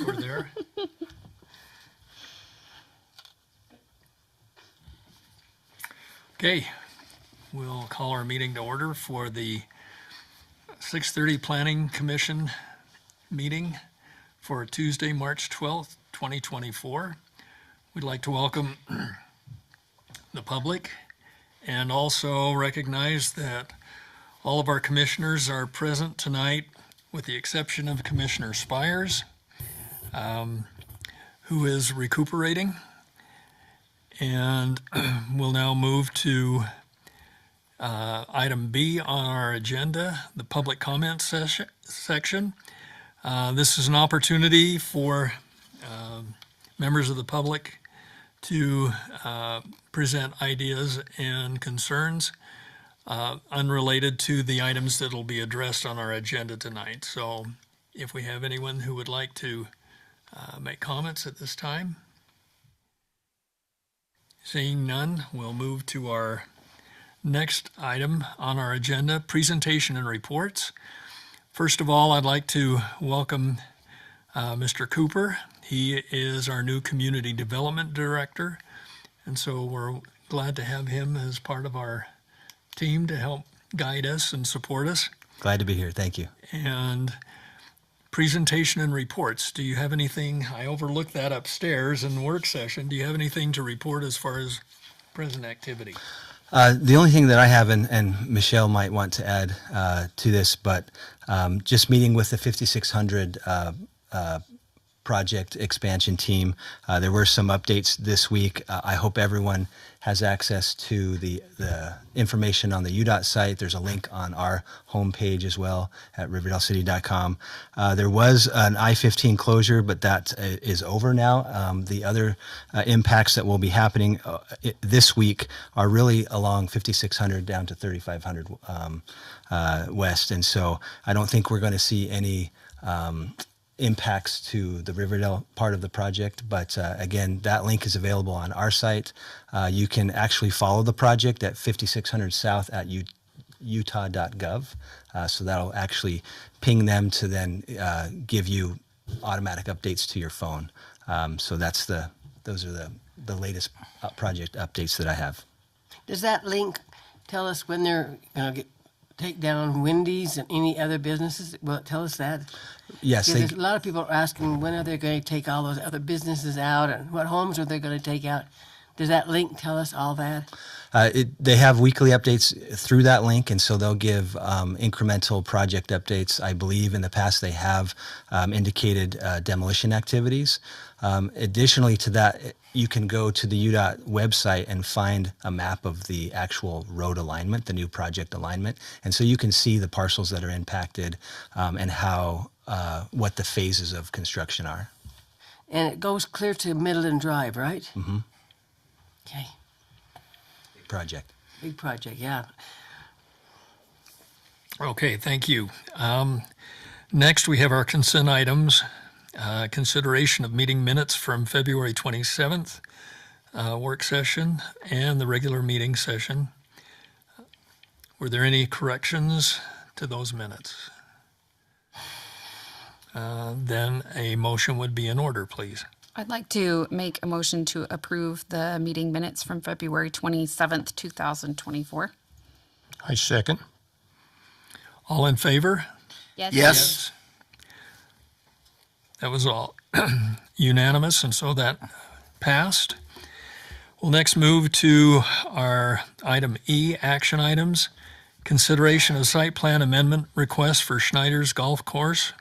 over there. Okay, we'll call our meeting to order for the 6:30 Planning Commission meeting for Tuesday, March 12th, 2024. We'd like to welcome the public and also recognize that all of our commissioners are present tonight with the exception of Commissioner Spires, who is recuperating. And we'll now move to item B on our agenda, the public comment section. This is an opportunity for members of the public to present ideas and concerns unrelated to the items that will be addressed on our agenda tonight. So if we have anyone who would like to make comments at this time. Seeing none, we'll move to our next item on our agenda, presentation and reports. First of all, I'd like to welcome Mr. Cooper. He is our new Community Development Director, and so we're glad to have him as part of our team to help guide us and support us. Glad to be here. Thank you. And presentation and reports. Do you have anything? I overlooked that upstairs in the work session. Do you have anything to report as far as present activity? The only thing that I have, and Michelle might want to add to this, but just meeting with the 5600 project expansion team. There were some updates this week. I hope everyone has access to the information on the UDOT site. There's a link on our homepage as well at riverdalcity.com. There was an I-15 closure, but that is over now. The other impacts that will be happening this week are really along 5600 down to 3500 west. And so I don't think we're going to see any impacts to the Riverdale part of the project. But again, that link is available on our site. You can actually follow the project at 5600 south at utah.gov. So that'll actually ping them to then give you automatic updates to your phone. So those are the latest project updates that I have. Does that link tell us when they're going to take down Wendy's and any other businesses? Will it tell us that? Yes. Because a lot of people are asking when are they going to take all those other businesses out and what homes are they going to take out? Does that link tell us all that? They have weekly updates through that link, and so they'll give incremental project updates. I believe in the past they have indicated demolition activities. Additionally to that, you can go to the UDOT website and find a map of the actual road alignment, the new project alignment, and so you can see the parcels that are impacted and how what the phases of construction are. And it goes clear to Midland Drive, right? Mm-hmm. Okay. Big project. Big project, yeah. Okay, thank you. Next, we have our consent items. Consideration of meeting minutes from February 27th work session and the regular meeting session. Were there any corrections to those minutes? Then a motion would be in order, please. I'd like to make a motion to approve the meeting minutes from February 27th, 2024. I second. All in favor? Yes. That was all unanimous, and so that passed. We'll next move to our item E, action items. Consideration of site plan amendment request for Schneider's Golf Course,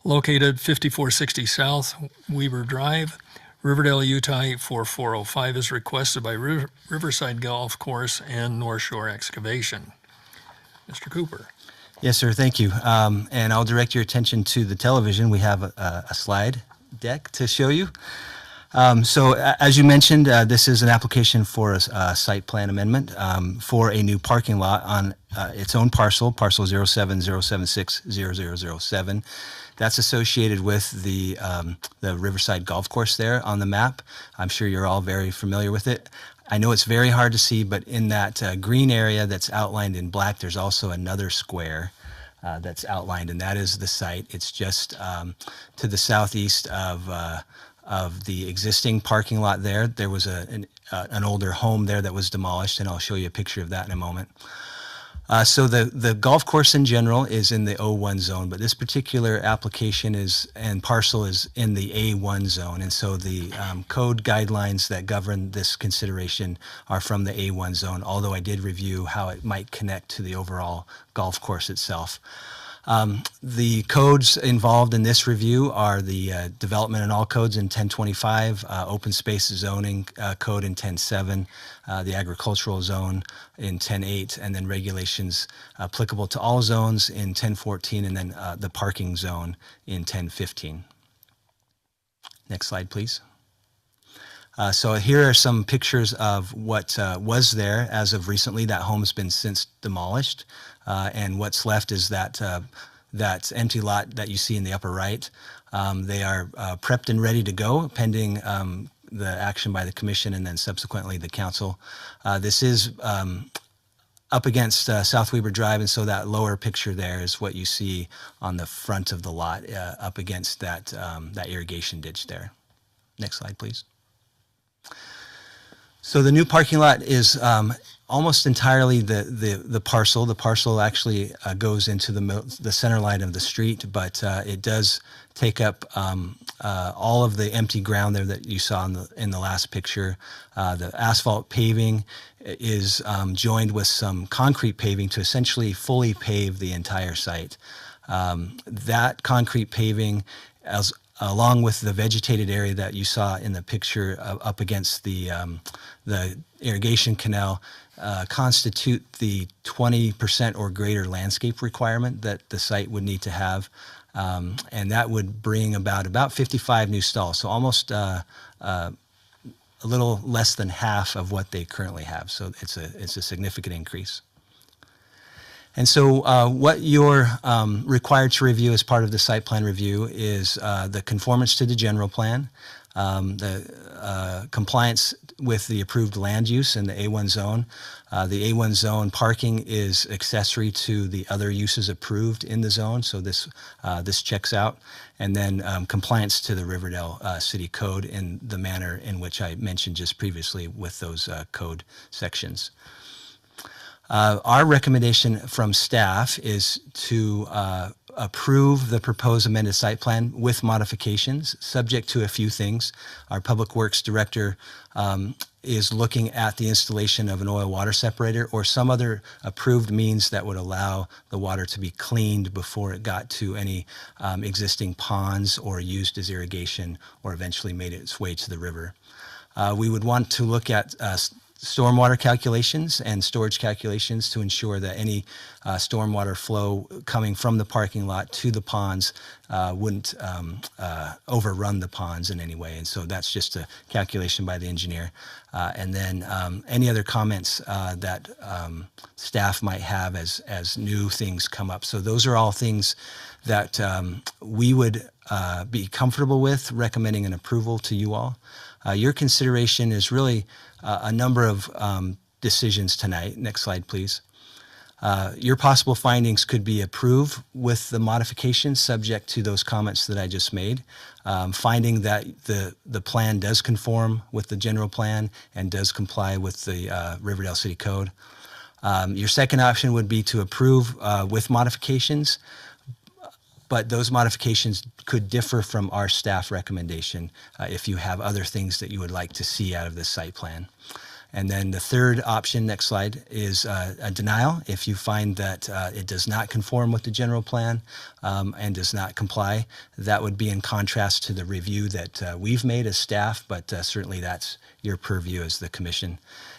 located 5460 South Weber Drive, Riverdale, Utah 84405, is requested by Riverside Golf Course and North Shore Excavation. Mr. Cooper. Yes, sir. Thank you. And I'll direct your attention to the television. We have a slide deck to show you. So as you mentioned, this is an application for a site plan amendment for a new parking lot on its own parcel 070760007. That's associated with the Riverside Golf Course there on the map. I'm sure you're all very familiar with it. I know it's very hard to see, but in that green area that's outlined in black, there's also another square that's outlined, and that is the site. It's just to the southeast of the existing parking lot there. There was an older home there that was demolished, and I'll show you a picture of that in a moment. So the golf course in general is in the O1 zone, but this particular application and parcel is in the A1 zone. And so the code guidelines that govern this consideration are from the A1 zone, although I did review how it might connect to the overall golf course itself. The codes involved in this review are the development and all codes in 1025, open space zoning code in 10.7, the agricultural zone in 10.8, and then regulations applicable to all zones in 10.14, and then the parking zone in 10.15. Next slide, please. So here are some pictures of what was there as of recently. That home's been since demolished, and what's left is that empty lot that you see in the upper right. They are prepped and ready to go, pending the action by the commission and then subsequently the council. This is up against South Weber Drive, and so that lower picture there is what you see on the front of the lot, up against that irrigation ditch there. Next slide, please. So the new parking lot is almost entirely the parcel. The parcel actually goes into the center line of the street, but it does take up all of the empty ground there that you saw in the last picture. The asphalt paving is joined with some concrete paving to essentially fully pave the entire site. That concrete paving, along with the vegetated area that you saw in the picture up against the irrigation canal, constitute the 20% or greater landscape requirement that the site would need to have. And that would bring about 55 new stalls, so almost a little less than half of what they currently have. So it's a significant increase. And so what you're required to review as part of the site plan review is the conformance to the general plan, the compliance with the approved land use in the A1 zone. The A1 zone parking is accessory to the other uses approved in the zone, so this checks out. And then compliance to the Riverdale City Code in the manner in which I mentioned just previously with those code sections. Our recommendation from staff is to approve the proposed amended site plan with modifications, subject to a few things. Our Public Works Director is looking at the installation of an oil water separator or some other approved means that would allow the water to be cleaned before it got to any existing ponds or used as irrigation or eventually made its way to the river. We would want to look at stormwater calculations and storage calculations to ensure that any stormwater flow coming from the parking lot to the ponds wouldn't overrun the ponds in any way. And so that's just a calculation by the engineer. And then any other comments that staff might have as new things come up. So those are all things that we would be comfortable with recommending an approval to you all. Your consideration is really a number of decisions tonight. Next slide, please. Your possible findings could be approved with the modifications subject to those comments that I just made, finding that the plan does conform with the general plan and does comply with the Riverdale City Code. Your second option would be to approve with modifications, but those modifications could differ from our staff recommendation if you have other things that you would like to see out of this site plan. And then the third option, next slide, is a denial. If you find that it does not conform with the general plan and does not comply, that would be in contrast to the review that we've made as staff, but certainly that's your purview as the commission.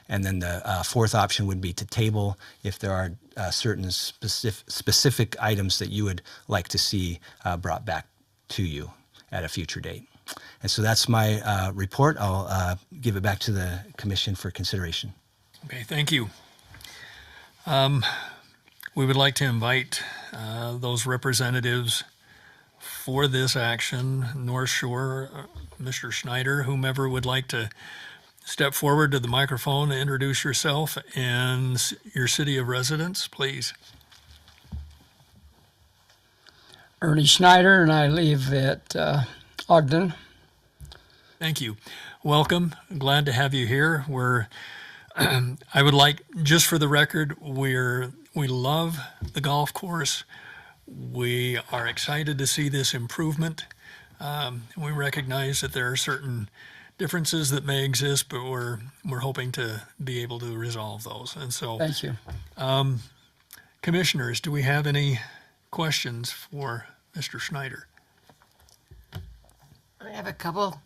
And then the fourth option would be to table if there are certain specific items that you would like to see brought back to you at a future date. And so that's my report. I'll give it back to the commission for consideration. Okay, thank you. We would like to invite those representatives for this action, North Shore, Mr. Schneider, whomever would like to step forward to the microphone, introduce yourself and your city of residence, please. Ernie Schneider, and I live at Ogden. Thank you. Welcome. Glad to have you here. I would like, just for the record, we love the golf course. We are excited to see this improvement. We recognize that there are certain differences that may exist, but we're hoping to be able to resolve those. And so, Thank you. commissioners, do we have any questions for Mr. Schneider? I have a couple.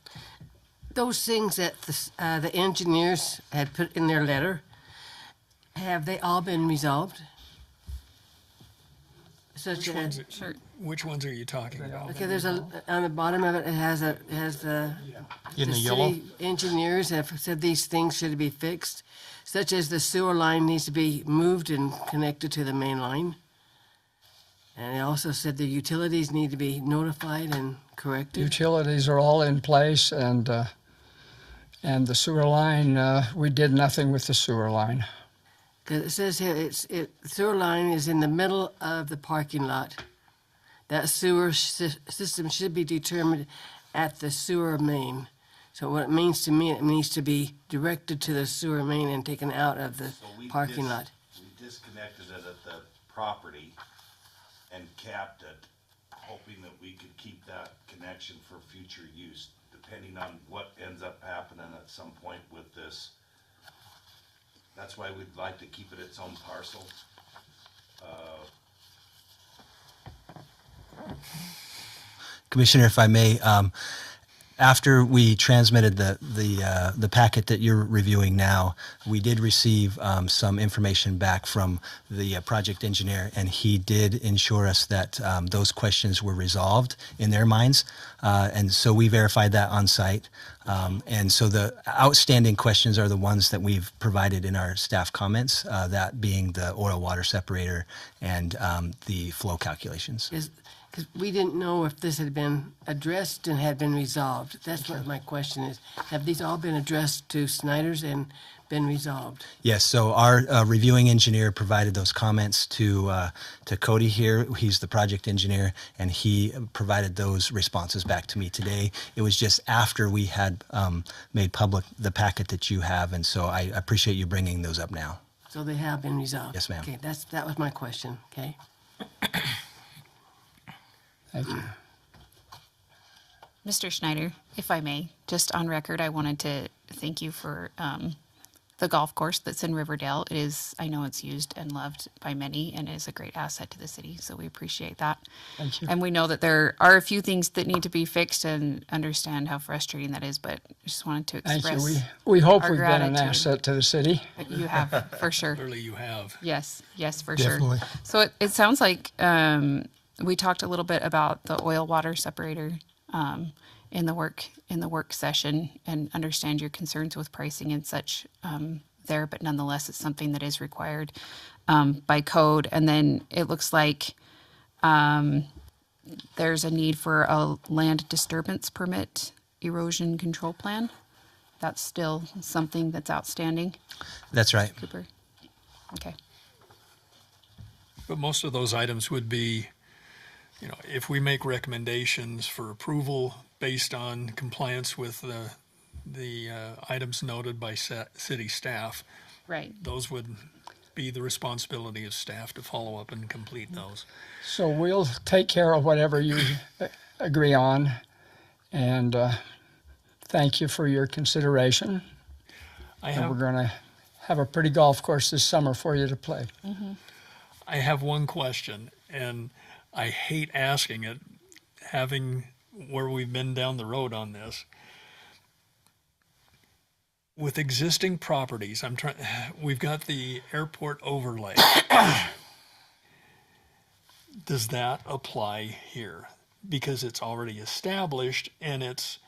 Those things that the engineers had put in their letter, have they all been resolved? Such as, Sure. Which ones are you talking about? okay, there's on the bottom of it, it has the In the city yellow? engineers have said these things should be fixed, such as the sewer line needs to be moved and connected to the main line. And they also said the utilities need to be notified and corrected. Utilities are all in place, and the sewer line, we did nothing with the sewer line. Because it says here, the sewer line is in the middle of the parking lot. That sewer system should be determined at the sewer main. So what it means to me, it needs to be directed to the sewer main and taken out of the parking lot. We disconnected it at the property and capped it, hoping that we could keep that connection for future use, depending on what ends up happening at some point with this. That's why we'd like to keep it its own parcel. Commissioner, if I may, after we transmitted the packet that you're reviewing now, we did receive some information back from the project engineer, and he did ensure us that those questions were resolved in their minds, and so we verified that on site. And so the outstanding questions are the ones that we've provided in our staff comments, that being the oil water separator and the flow calculations. Because we didn't know if this had been addressed and had been resolved. That's what my question is. Have these all been addressed to Snyder's and been resolved? Yes, so our reviewing engineer provided those comments to Cody here. He's the project engineer, and he provided those responses back to me today. It was just after we had made public the packet that you have, and so I appreciate you bringing those up now. So they have been resolved? Yes, ma'am. Okay, that was my question, okay? Thank you. Mr. Schneider, if I may, just on record, I wanted to thank you for the golf course that's in Riverdale. It is, I know it's used and loved by many and is a great asset to the city, so we appreciate that. Thank you. And we know that there are a few things that need to be fixed and understand how frustrating that is, but I just wanted to Thank express you. We hope our we've been an gratitude. asset to the city. that you have, for sure. Clearly you have. Yes, for Definitely. sure. So it sounds like we talked a little bit about the oil water separator in the work session, and understand your concerns with pricing and such there, but nonetheless, it's something that is required by code. And then it looks like there's a need for a land disturbance permit erosion control plan. That's still something that's outstanding, That's right. Cooper? Okay. But most of those items would be, if we make recommendations for approval based on compliance with the items noted by city staff, Right. those would be the responsibility of staff to follow up and complete those. So we'll take care of whatever you agree on, and thank you for your consideration. And we're going to have a pretty golf course this summer for you to play. I have one question, and I hate asking it, having where we've been down the road on this. With existing properties, we've got the airport overlay. Does that apply here? Because it's already established and it's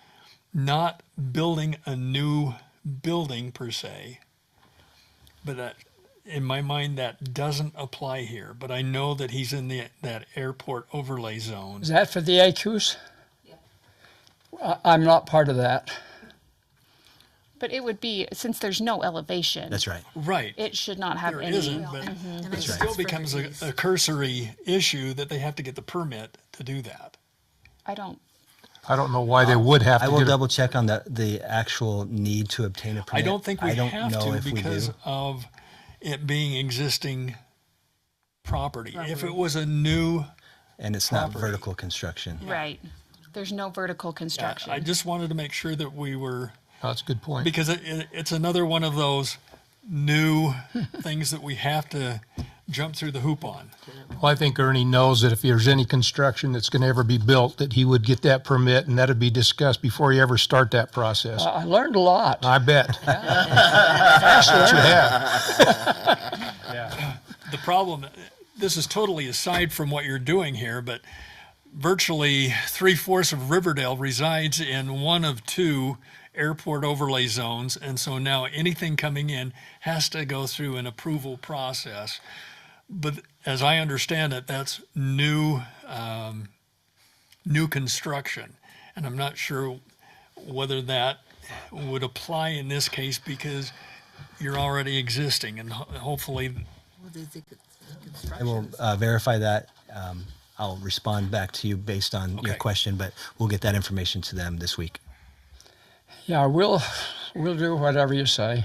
not building a new building per se. But in my mind, that doesn't apply here. But I know that he's in that airport overlay zone. Is that for the ACUs? Yeah. I'm not part of that. But it would be, since there's no elevation. That's right. Right. It should not have There any. isn't, but it still becomes a cursory issue that they have to get the permit to do that. I don't, I don't know why they would have I to will get a double check on the actual need to obtain a I permit. don't think we I don't have know to if we because do. of it being existing property. If it was a new, And it's not property. vertical construction. right. There's no vertical construction. I just wanted to make sure that we were, Oh, that's a good point. because it's another one of those new things that we have to jump through the hoop on. Well, I think Ernie knows that if there's any construction that's going to ever be built, that he would get that permit, and that'd be discussed before you ever start that process. I learned a lot. I bet. That's what you have. The problem, this is totally aside from what you're doing here, but virtually 3/4 of Riverdale resides in one of two airport overlay zones. And so now anything coming in has to go through an approval process. But as I understand it, that's new construction. And I'm not sure whether that would apply in this case because you're already existing and hopefully I will verify that. I'll respond back to you based on your Okay. question, but we'll get that information to them this week. Yeah, we'll do whatever you say.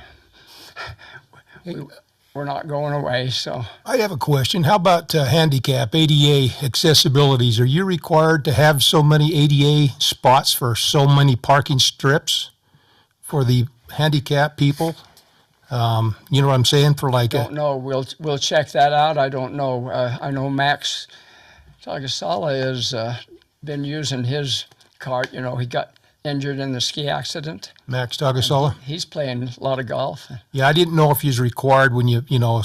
We're not going away, so I have a question. How about handicap, ADA accessibilities? Are you required to have so many ADA spots for so many parking strips for the handicapped people? You know what I'm saying? For like don't know. We'll check that out. I don't know. I know Max Tagasala has been using his cart. You know, he got injured in the ski accident. Max Tagasala? He's playing a lot of golf. Yeah, I didn't know if he's required when you know,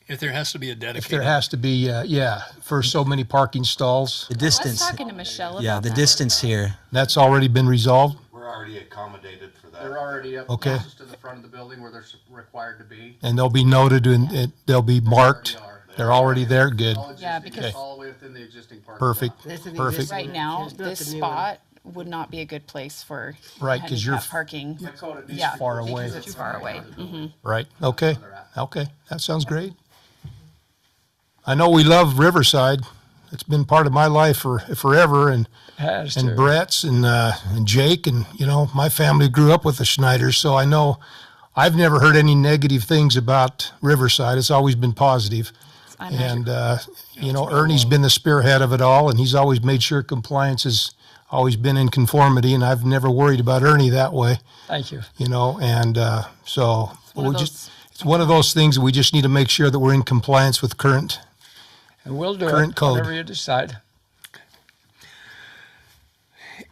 if there has to be a if dedicated. there has to be, for so many parking stalls. The I was distance, talking to Michelle about yeah, the that. distance here. That's already been resolved? We're already accommodated for that. They're already up Okay. closest to the front of the building where they're required to be. And they'll be noted and they'll be marked? Already are. They're already there? Good. All Yeah, existing, because- all the way within the existing parking Perfect. lot. That's an Perfect. existing- Right now, it's not this the new one. spot would not be a good place for Right, 'cause you're handicap parking. Dakota needs Yeah, to- far away. because it's far away. Right, okay, okay, that sounds great. I know we love Riverside. It's been part of my life for forever, and Has and to. Brett's and Jake, and you know, my family grew up with the Schneiders, so I know I've never heard any negative things about Riverside. It's always been positive. I imagine. And you know, Ernie's been the spearhead of it all, and he's always made sure compliance has always been in conformity, and I've never worried about Ernie that way. Thank you. You know, and so one of we'll those- it's one of those things that we just need to make sure that we're in compliance with current. And we'll do Current it, code. whatever you decide.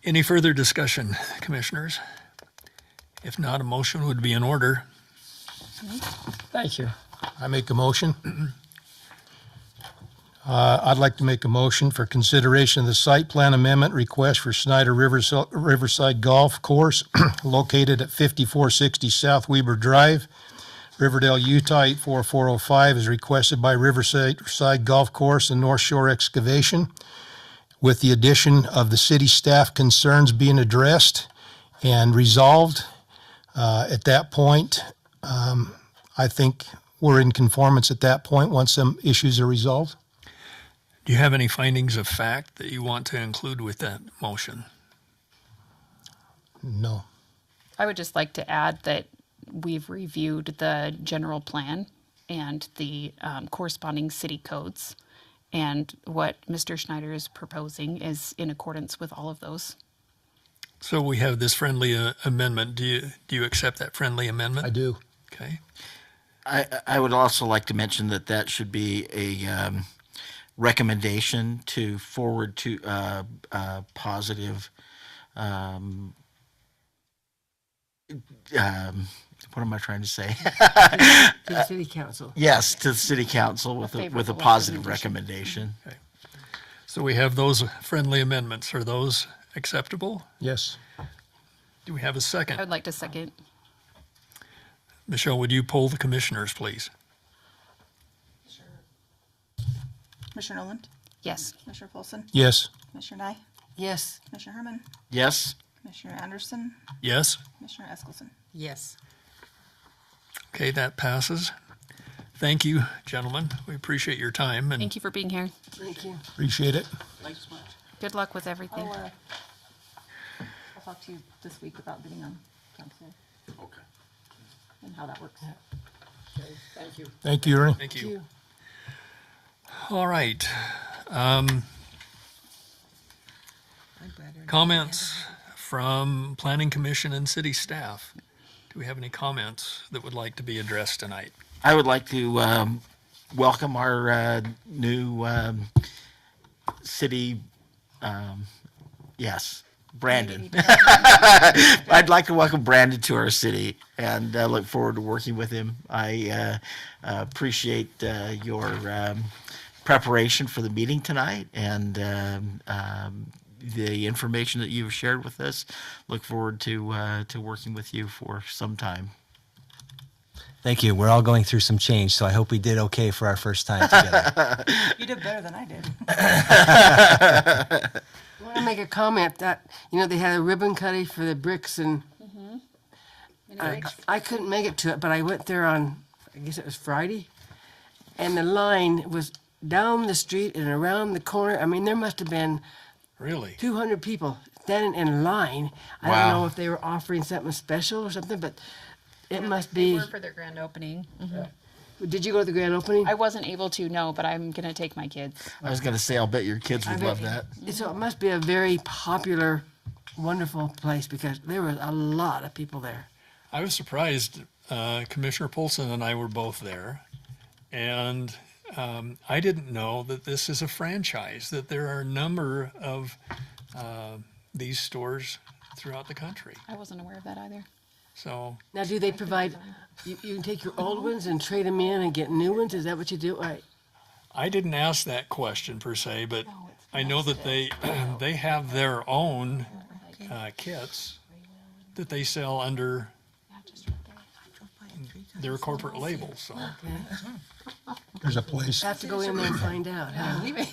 Any further discussion, commissioners? If not, a motion would be in order. Thank you. I make a motion. I'd like to make a motion for consideration of the site plan amendment request for Snyder Riverside Golf Course located at 5460 South Weber Drive, Riverdale, Utah 84405, is requested by Riverside Golf Course and North Shore Excavation, with the addition of the city staff concerns being addressed and resolved. At that point, I think we're in conformance at that point once some issues are resolved. Do you have any findings of fact that you want to include with that motion? No. I would just like to add that we've reviewed the general plan and the corresponding city codes. And what Mr. Schneider is proposing is in accordance with all of those. So we have this friendly amendment. Do you accept that friendly amendment? I do. Okay. I would also like to mention that that should be a recommendation to forward to positive. What am I trying to say? To the city council. Yes, to the city council with a favorable positive recommendation. So we have those friendly amendments. Are those acceptable? Yes. Do we have a I second? would like to second. Michelle, would you poll the commissioners, please? Commissioner Noland? Yes. Commissioner Polson? Yes. Commissioner Nye? Yes. Commissioner Herman? Yes, Commissioner Anderson, Yes? Commissioner Eskelson. Yes. Okay, that passes. Thank you, gentlemen. We appreciate your time and Thank you for being here. Thank you. Appreciate it. Thanks much. Good luck with everything. I'll talk to you this week about getting on council Okay. and how that works. Thank you. Thank you, Ernie. thank Thank you. you. All right. Comments from Planning Commission and city staff. Do we have any comments that would like to be addressed tonight? I would like to welcome our new city, yes, Brandon. I'd like to welcome Brandon to our city and look forward to working with him. I appreciate your preparation for the meeting tonight and the information that you've shared with us. Look forward to working with you for some time. Thank you. We're all going through some change, so I hope we did okay for our first time together. You did better than I did. I want to make a comment that, they had a ribbon cutting for the bricks and I couldn't make it to it, but I went there on, I guess it was Friday, and the line was down the street and around the corner. I mean, there must have been Really? 200 people standing in line. I Wow. don't know if they were offering something special or something, but it must They be. were for their grand opening. Did you go to the grand opening? I wasn't able to, no, but I'm going to take my kids. I was going to say, I'll bet your kids would love that. So it must be a very popular, wonderful place because there was a lot of people there. I was surprised. Commissioner Polson and I were both there. And I didn't know that this is a franchise, that there are a number of these stores throughout the country. I wasn't aware of that either. So Now, do they provide, you can take your old ones and trade them in and get new ones? Is that what you do? I didn't ask that question per se, but I know that they they have their own kits that they sell under their corporate label. So There's a place, Have to go in there and find out. Huh?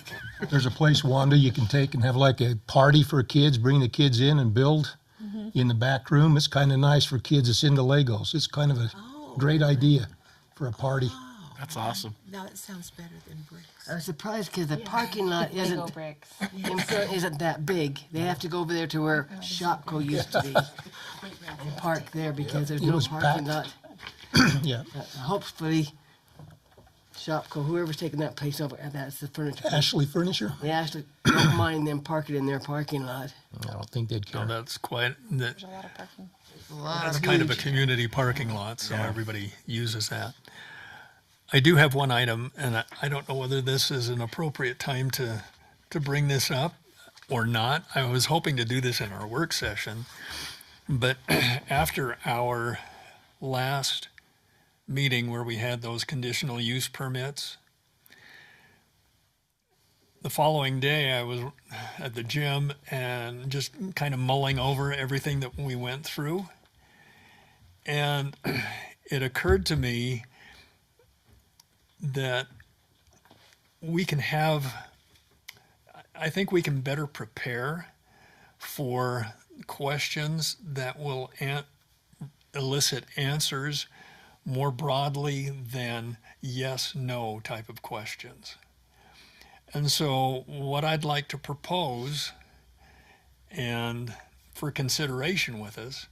there's a place, Wanda, you can take and have like a party for kids, bring the kids in and build in the back room. It's kind of nice for kids that's into Legos. It's kind of a great idea for a party. That's awesome. Now that sounds better than bricks. I was surprised because the parking lot Lego isn't bricks. isn't that big. They have to go over there to where Shopco used to be and park there because there's It no was parking packed. lot. Yeah. Hopefully, Shopco, whoever's taking that place over, that's the furniture. place, Ashley Furniture? They actually don't mind them parking in their parking lot. I don't think they'd no, care. that's quite There's a lot of parking. that's kind of a community parking lot, so everybody uses that. I do have one item, and I don't know whether this is an appropriate time to bring this up or not. I was hoping to do this in our work session, but after our last meeting where we had those conditional use permits, the following day I was at the gym and just kind of mulling over everything that we went through. And it occurred to me that I think we can better prepare for questions that will elicit answers more broadly than yes, no type of questions. And so what I'd like to propose, and for consideration with us,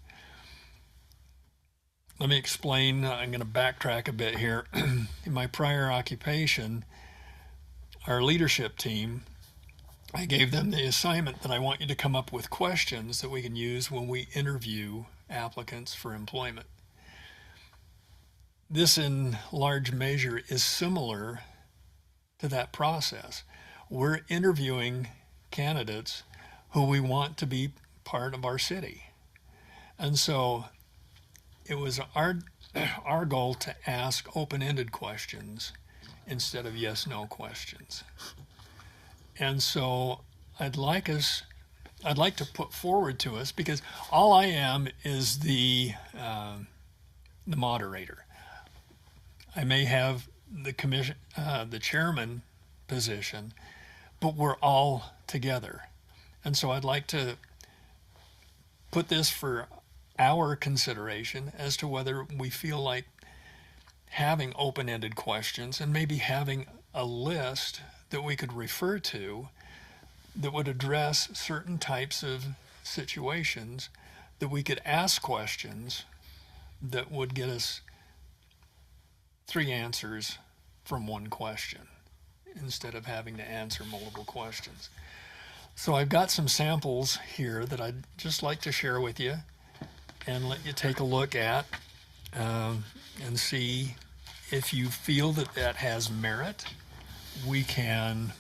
let me explain. I'm going to backtrack a bit here. In my prior occupation, our leadership team, I gave them the assignment that I want you to come up with questions that we can use when we interview applicants for employment. This, in large measure, is similar to that process. We're interviewing candidates who we want to be part of our city. And so it was our goal to ask open-ended questions instead of yes-no questions. And so I'd like to put forward to us, because all I am is the moderator. I may have the chairman position, but we're all together. And so I'd like to put this for our consideration as to whether we feel like having open-ended questions and maybe having a list that we could refer to that would address certain types of situations, that we could ask questions that would get us 3 answers from one question instead of having to answer multiple questions. So I've got some samples here that I'd just like to share with you and let you take a look at and see if you feel that that has merit. We can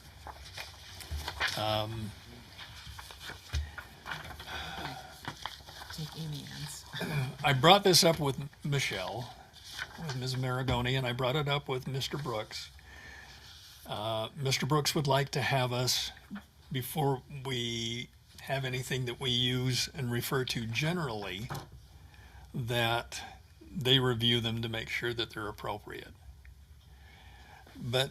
Take Amy Ann's. I brought this up with Michelle, with Ms. Maragoni, and I brought it up with Mr. Brooks. Mr. Brooks would like to have us, before we have anything that we use and refer to generally, that they review them to make sure that they're appropriate. But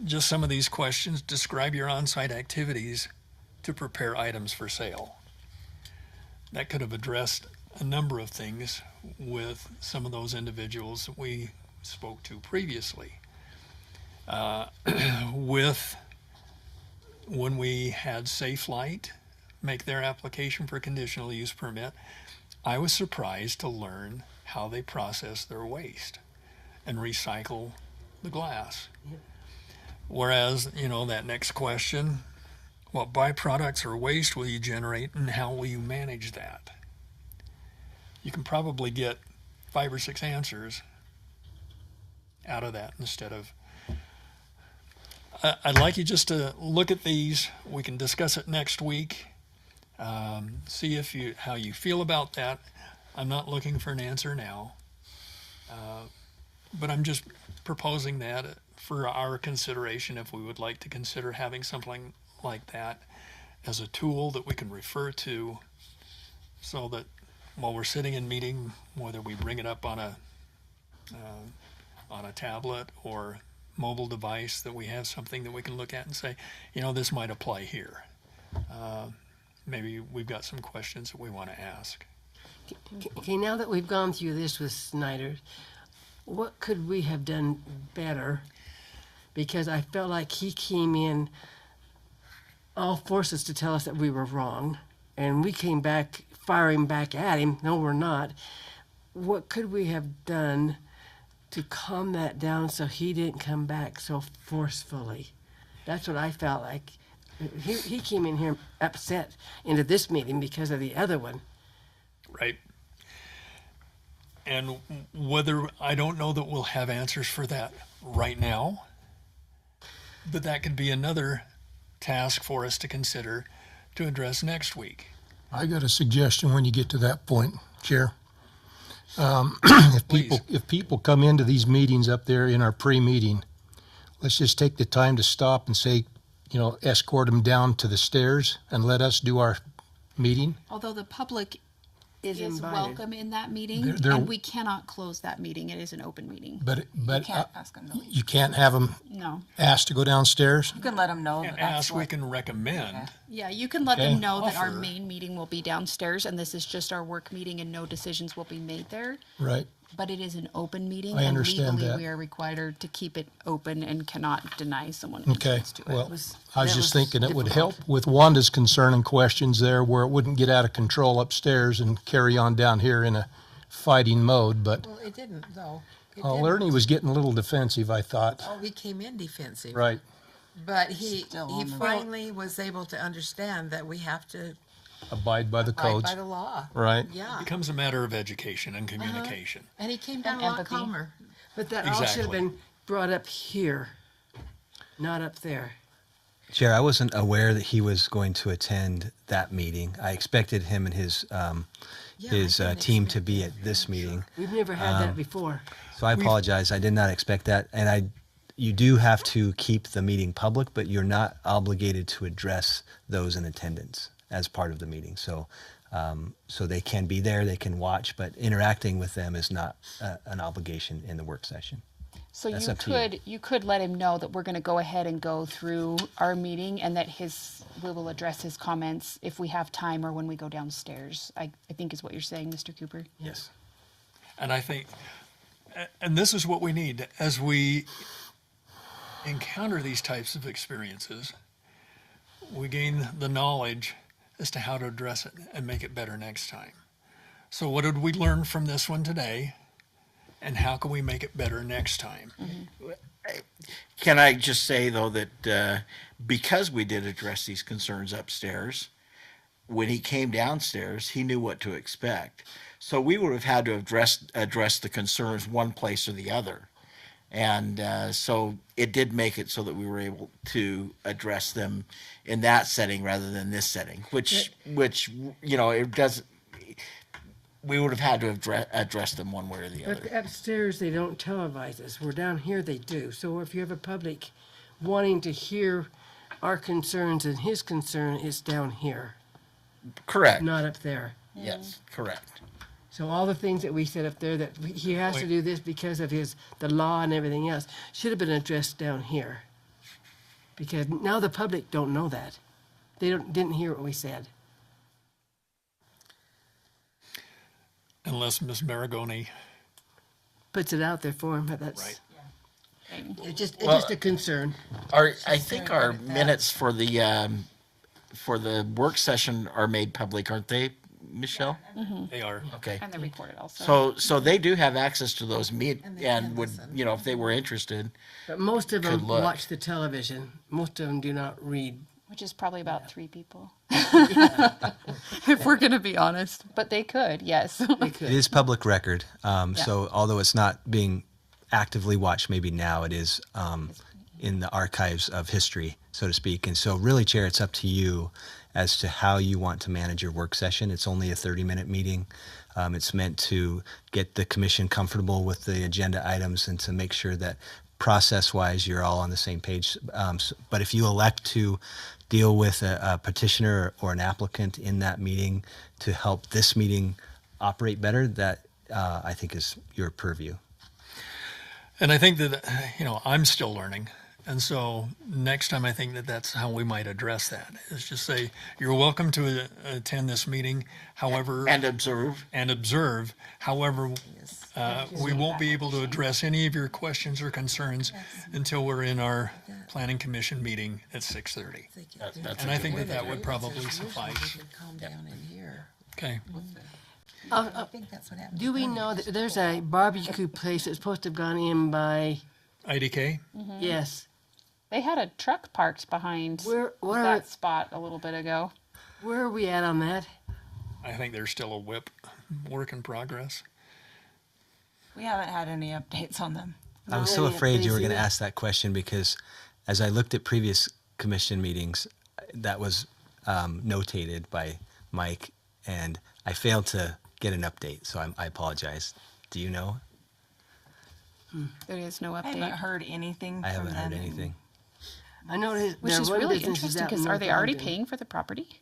just some of these questions: describe your on-site activities to prepare items for sale. That could have addressed a number of things with some of those individuals that we spoke to previously. With when we had Safe Light make their application for conditional use permit, I was surprised to learn how they process their waste and recycle the glass. Whereas, that next question, what byproducts or waste will you generate and how will you manage that? You can probably get 5 or 6 answers out of that instead of. I'd like you just to look at these. We can discuss it next week. See how you feel about that. I'm not looking for an answer now, but I'm just proposing that for our consideration, if we would like to consider having something like that as a tool that we can refer to, so that while we're sitting in meeting, whether we bring it up on a tablet or mobile device, that we have something that we can look at and say, this might apply here. Maybe we've got some questions that we want to ask. Okay, now that we've gone through this with Snyder, what could we have done better? Because I felt like he came in all forces to tell us that we were wrong, and we came back firing back at him. No, we're not. What could we have done to calm that down so he didn't come back so forcefully? That's what I felt like. He came in here upset into this meeting because of the other one. Right. And I don't know that we'll have answers for that right now, but that could be another task for us to consider to address next week. I got a suggestion when you get to that point, Chair. If people come into these meetings up there in our pre-meeting, let's just take the time to stop and say, escort them down to the stairs and let us do our meeting. Although the public Is is invited. welcome in that meeting, They're- and we cannot close that meeting. It is an open meeting. But You can't ask them to leave. you can't have them No. asked to go downstairs. You can let them know And that that's ask, we what, can recommend. Yeah, you can let Okay. them know that our Offer. main meeting will be downstairs, and this is just our work meeting, and no decisions will be made there. Right. But it is an open meeting, I and understand legally that. we are required to keep it open and cannot deny someone Okay. entrance to it. Well, was- I was that just was thinking it would difficult. help with Wanda's concern and questions there, where it wouldn't get out of control upstairs and carry on down here in a fighting mode. But Well, it didn't, though. It oh, didn't. Ernie was getting a little defensive, I thought. Oh, he came in defensive. Right. But he Still on the- finally was able to understand that we have to Abide by the abide codes. by the law. Right. Yeah. Becomes a matter of education and communication. And he came down And a lot empathy. calmer. But that all should have Exactly. been brought up here, not up there. Chair, I wasn't aware that he was going to attend that meeting. I expected him and his I didn't team expect to be at this meeting. We've never had that before. So I apologize. I did not expect that. And you do have to keep the meeting public, but you're not obligated to address those in attendance as part of the meeting. So they can be there, they can watch, but interacting with them is not an obligation in the work session. So That's you up to you. you could let him know that we're going to go ahead and go through our meeting and that we will address his comments if we have time or when we go downstairs. I think is what you're saying, Mr. Cooper. Yes. And I think, and this is what we need as we encounter these types of experiences, we gain the knowledge as to how to address it and make it better next time. So what did we learn from this one today? And how can we make it better next time? Can I just say, though, that because we did address these concerns upstairs, when he came downstairs, he knew what to expect. So we would have had to address the concerns one place or the other. And so it did make it so that we were able to address them in that setting rather than this setting, which it does. We would have had to have addressed them one way or the other. But upstairs, they don't televise us. We're down here, they do. So if you have a public wanting to hear our concerns and his concern, it's down here, Correct. not up there. Yes, correct. So all the things that we said up there that he has to do this because of the law and everything else should have been addressed down here. Because now the public don't know that. They didn't hear what we said. Unless Ms. Maragoni, Puts it out there for him, but that's right? it's just a concern. I think our minutes for the work session are made public, aren't they, Michelle? They are. Okay. And they're recorded also. So they do have access to those And they and can would, listen. if they were interested. But most of them Good luck. watch the television. Most of them do not read. Which is probably about 3 people. If we're going to be honest. But they could, yes. They It could. is public record. So although it's not being actively watched, maybe now it is in the archives of history, so to speak. And so really, Chair, it's up to you as to how you want to manage your work session. It's only a 30-minute meeting. It's meant to get the commission comfortable with the agenda items and to make sure that process-wise you're all on the same page. But if you elect to deal with a petitioner or an applicant in that meeting to help this meeting operate better, that I think is your purview. And I think that, I'm still learning. And so next time I think that that's how we might address that, is just say, you're welcome to attend this meeting, however. And observe. However, we won't be able to address any of your questions or concerns until we're in our planning commission meeting at 6:30. That's And a I good think way. that would probably suffice. Calm down in here. Okay. I think that's what happened. Do we know that there's a barbecue place that's supposed to have gone in by? IDK? Yes. They had a truck parked behind Where that spot a little bit ago. are we at on that? I think there's still a whip work in progress. We haven't had any updates on them. I was so afraid you were going to ask that question because as I looked at previous commission meetings, that was notated by Mike, and I failed to get an update, so I apologize. Do you know? There is no I haven't update. heard anything I from haven't them. heard anything. I know Which is really interesting because are they already paying for the property?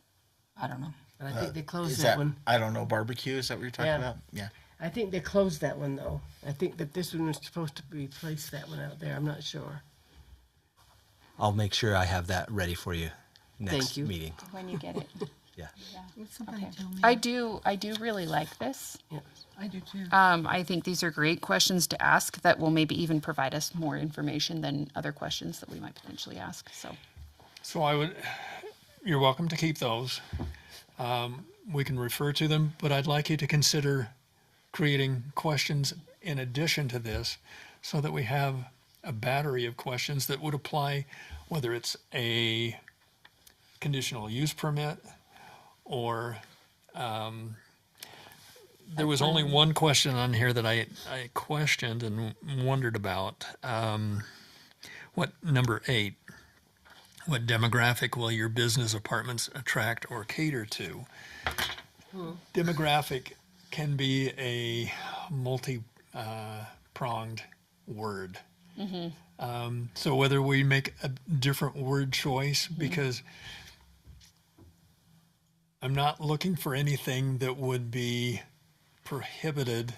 I don't know. But I think they closed Is that that, one. I don't know, barbecue, is that what you're talking Yeah. about? Yeah. I think they closed that one though. I think that this one was supposed to replace that one out there. I'm not sure. I'll make sure I have that ready for you next Thank you. meeting. When you get it. Yeah. Somebody Okay. tell me. I do really like this. I do too. I think these are great questions to ask that will maybe even provide us more information than other questions that we might potentially ask. So You're welcome to keep those. We can refer to them, but I'd like you to consider creating questions in addition to this so that we have a battery of questions that would apply, whether it's a conditional use permit or there was only one question on here that I questioned and wondered about. What number 8? What demographic will your business apartments attract or cater to? Demographic can be a multi-pronged word. So whether we make a different word choice, because I'm not looking for anything that would be prohibited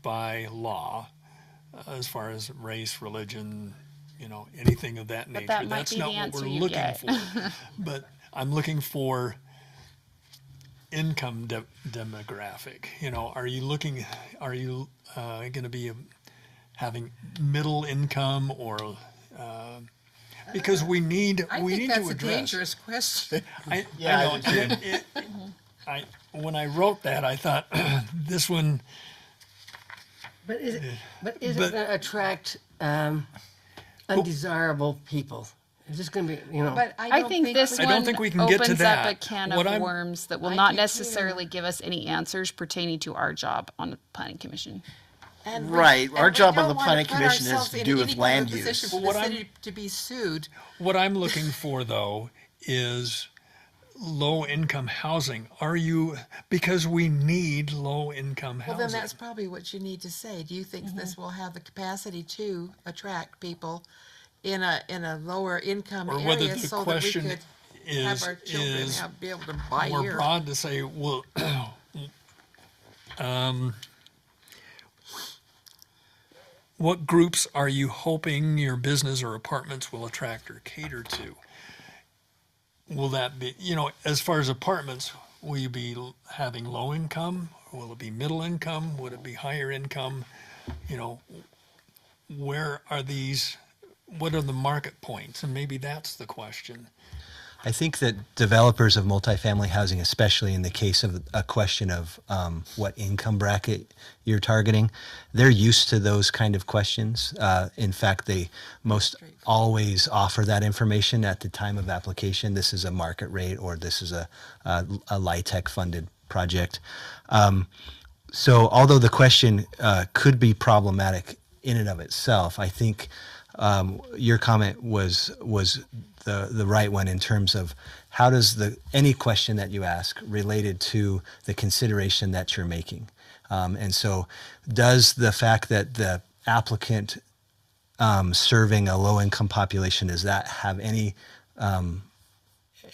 by law. as far as race, religion, anything of that nature. that might That's be not the what answer we're you looking get. for. But I'm looking for income demographic. Are you going to be having middle income or because we need I we think need that's to a address. dangerous question. I Yeah, know. And when I wrote that, I thought this one. But is it But- going to attract undesirable people? Is this going to be, But I think this I one don't think we can get to opens up that. a can What of I'm- worms that will I not do too. necessarily give us any answers pertaining to our job on the planning commission. And Right. Our job on don't the wanna planning put commission has ourselves to in do with any kind of land position use. For What the I'm- city to be sued. What I'm looking for, though, is low-income housing. Because we need low-income Well, housing. then that's probably what you need to say. Do you think this will have the capacity to attract people in a lower income Or whether area the so that we question could have our children be able to buy more here? broad to say, well, what groups are you hoping your business or apartments will attract or cater to? Will that be, as far as apartments, will you be having low income? Will it be middle income? Would it be higher income? Where are these, what are the market points? And maybe that's the question. I think that developers of multifamily housing, especially in the case of a question of what income bracket you're targeting, they're used to those kind of questions. In fact, they most always offer that information at the time of application. This is a market rate, or this is a LIHTC funded project. So although the question could be problematic in and of itself, I think your comment was the right one in terms of how does any question that you ask related to the consideration that you're making. And so does the fact that the applicant serving a low-income population, does that have any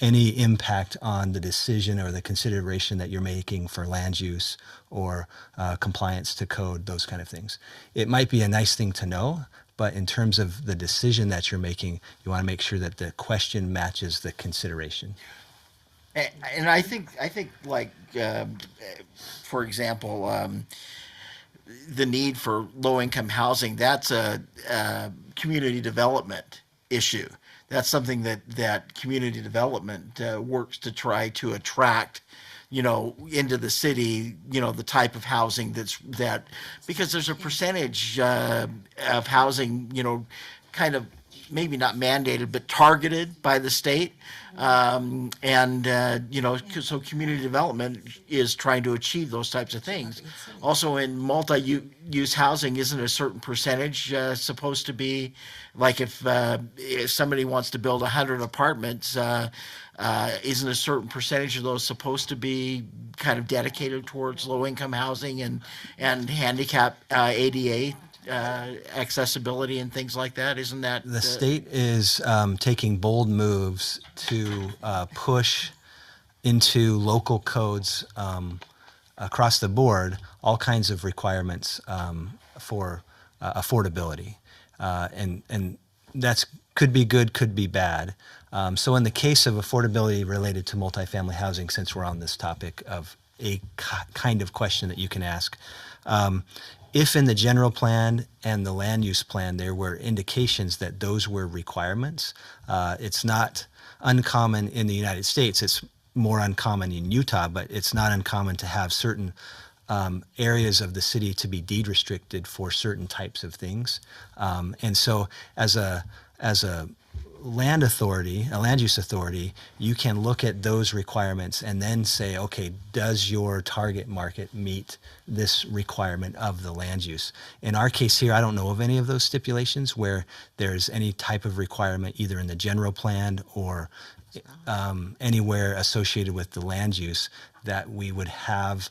impact on the decision or the consideration that you're making for land use or compliance to code, those kind of things? It might be a nice thing to know, but in terms of the decision that you're making, you want to make sure that the question matches the consideration. And I think like, for example, the need for low-income housing, that's a community development issue. That's something that community development works to try to attract, into the city, the type of housing because there's a percentage of housing, kind of maybe not mandated, but targeted by the state. So community development is trying to achieve those types of things. Also, in multi-use housing, isn't a certain percentage supposed to be, like if somebody wants to build 100 apartments, isn't a certain percentage of those supposed to be kind of dedicated towards low-income housing and handicap ADA accessibility and things like that? Isn't that The state is taking bold moves to push into local codes across the board all kinds of requirements for affordability, and that's could be good, could be bad. So in the case of affordability related to multifamily housing, since we're on this topic of a kind of question that you can ask, if in the general plan and the land use plan there were indications that those were requirements, it's not uncommon in the United States. It's more uncommon in Utah, but it's not uncommon to have certain areas of the city to be deed restricted for certain types of things. And so as a land authority, a land use authority, you can look at those requirements and then say, okay, does your target market meet this requirement of the land use? In our case here, I don't know of any of those stipulations where there's any type of requirement either in the general plan or anywhere associated with the land use that we would have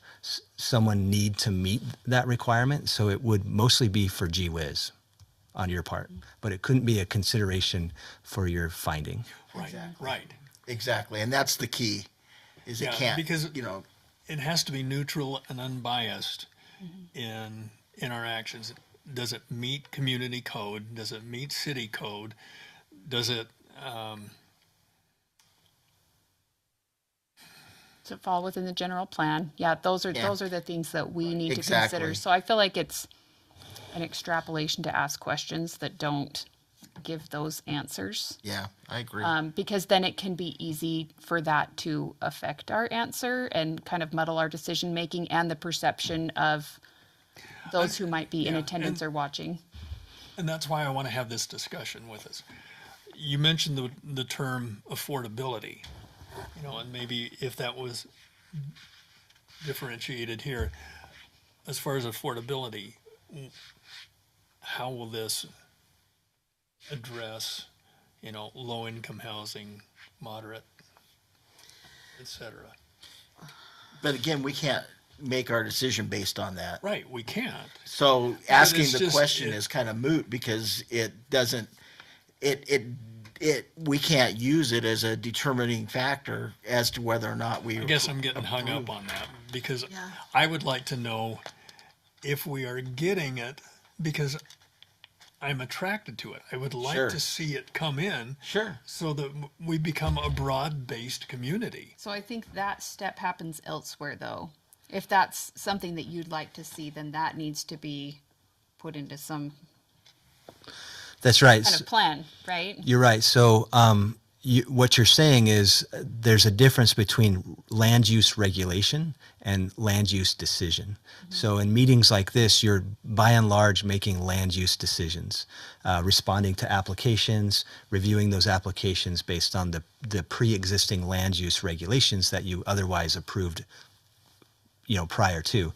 someone need to meet that requirement. So it would mostly be for gee whiz on your part, but it couldn't be a consideration for your finding. Right, right. Exactly, and that's the key. It can't, because it has to be neutral and unbiased in our actions. does it meet community code? Does it meet city code? Does it, To fall within the general plan. Yeah, those are Yeah. those are the things that we need to Exactly. consider. So I feel like it's an extrapolation to ask questions that don't give those answers. Yeah, I agree. Because then it can be easy for that to affect our answer and kind of muddle our decision making and the perception of those who might be in Yeah, attendance or watching. and that's why I want to have this discussion with us. You mentioned the term affordability, and maybe if that was differentiated here, as far as affordability, how will this address, low income housing, moderate, et cetera? But again, we can't make our decision based on that. Right, we can't. So asking it's the just- question it- is kind of moot because it doesn't, we can't use it as a determining factor as to whether or not we. I guess I'm getting hung up on that because Yeah. I would like to know if we are getting it because I'm attracted to it. I would like Sure. to see it come in Sure. so that we become a broad-based community. So I think that step happens elsewhere though. If that's something that you'd like to see, then that needs to be put into some That's right. kind of plan, right? You're right. So what you're saying is there's a difference between land use regulation and land use decision. So in meetings like this, you're by and large making land use decisions, responding to applications, reviewing those applications based on the pre-existing land use regulations that you otherwise approved prior to.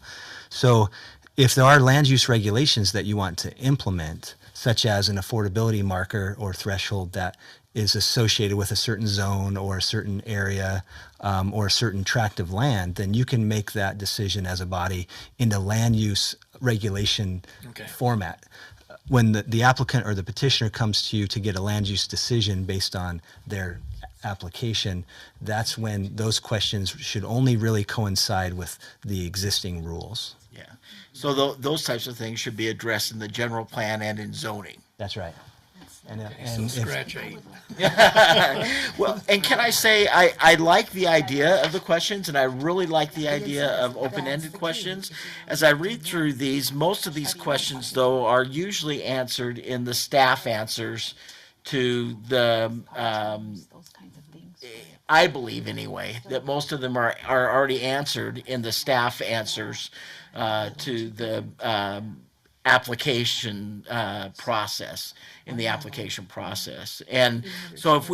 So if there are land use regulations that you want to implement, such as an affordability marker or threshold that is associated with a certain zone or a certain area or a certain tract of land, then you can make that decision as a body in the land use regulation Okay. format. When the applicant or the petitioner comes to you to get a land use decision based on their application, that's when those questions should only really coincide with the existing rules. Yeah. So those types of things should be addressed in the general plan and in zoning. That's right. And So if, scratch 8. Well, and can I say, I like the idea of the questions, and I really like the idea of open-ended questions. As I read through these, most of these questions, though, are usually answered in the staff answers to the, Those kinds of things. I believe anyway, that most of them are already answered in the staff answers to the application process, in the application process. And so if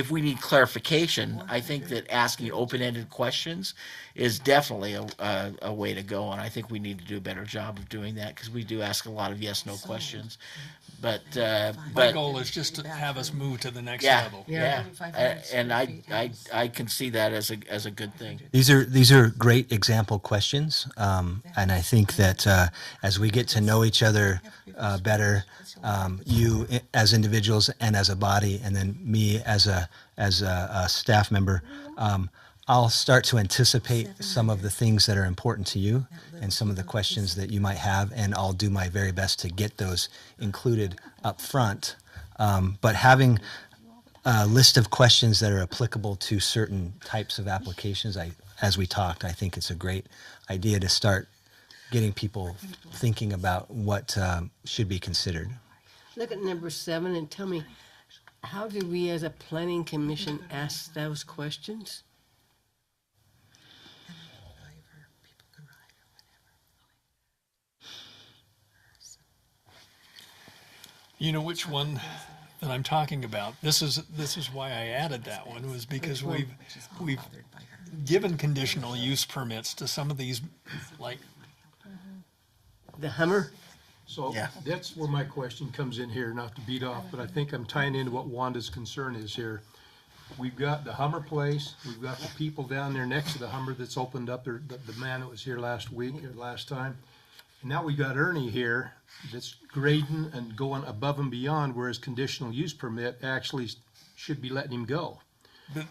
we need clarification, I think that asking open-ended questions is definitely a way to go. And I think we need to do a better job of doing that because we do ask a lot of yes/no questions. But My goal is just to have us move to the next yeah, level. yeah, 3,500 and square feet. I can see that as a good thing. these are great example questions, and I think that as we get to know each other better, you as individuals and as a body, and then me as a staff member, I'll start to anticipate some of the things that are important to you and some of the questions that you might have, and I'll do my very best to get those included up front. But having a list of questions that are applicable to certain types of applications, as we talked, I think it's a great idea to start getting people thinking about what should be considered. Look at number 7 and tell me, how do we as a planning commission ask those questions? You know which one that I'm talking about? This is why I added that one, was because we've given conditional use permits to some of these, like, The Hummer? So Yeah. that's where my question comes in here, not to beat off, but I think I'm tying into what Wanda's concern is here. We've got the Hummer place, we've got the people down there next to the Hummer that's opened up, the man that was here last week, or last time. And now we got Ernie here that's grading and going above and beyond, whereas conditional use permit actually should be letting him go.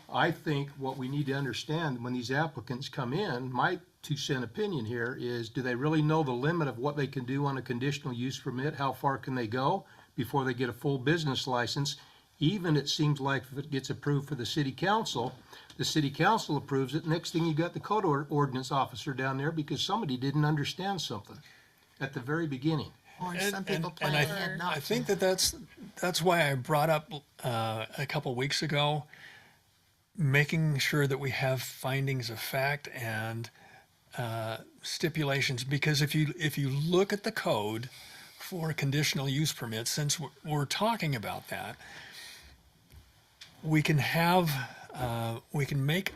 I think what we need to understand when these applicants come in, my 2-cent opinion here is, do they really know the limit of what they can do on a conditional use permit? How far can they go before they get a full business license? Even it seems like if it gets approved for the city council approves it. Next thing you got the code ordinance officer down there because somebody didn't understand something at the very beginning. Or some people And plan ahead not I to. think that's why I brought up a couple weeks ago, making sure that we have findings of fact and stipulations, because if you look at the code for conditional use permits, since we're talking about that, we can make